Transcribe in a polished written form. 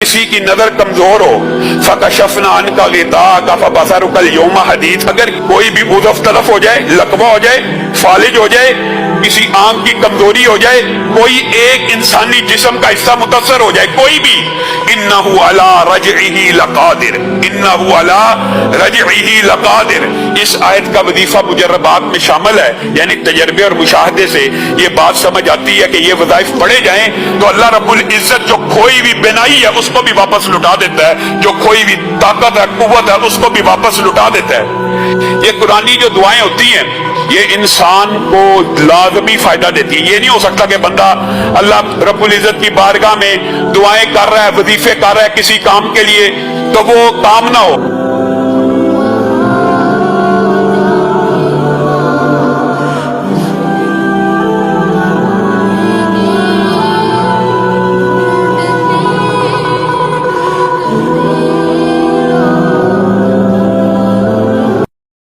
किसी की नजर कमजोर हो, फकशफना अन्का गिताअका फबसरुका अल-यौमा हदीद, अगर कोई भी उज़व तलफ हो जाए, लकवा हो जाए, फालिज हो जाए, किसी आंख की कमजोरी हो जाए, कोई एक इंसानी जिस्म का हिस्सा मुतासर हो जाए, कोई भी, इन्नहु अला रजइही लकादिर, इन्नहु अला रजइही लकादिर। इस आयत का वजीफा मुजर्रबात में शामिल है, यानी तजर्बे और मुशाहदे से ये बात समझ आती है कि ये वज़ाइफ पढ़े जाएं तो अल्लाह रब्बुल इज्जत जो खोई भी बिनाई है उसको भी वापस लुटा देता है, जो खोई भी ताकत है, कुव्वत है, उसको भी वापस लुटा देता है। ये कुरानी जो दुआएं होती हैं ये इंसान को लाजमी फायदा देती है। ये नहीं हो सकता कि बंदा अल्लाह रब्बुल इज्जत की बारगाह में दुआएं कर रहा है, वजीफे कर रहा है किसी काम के लिए, तो वो काम ना हो।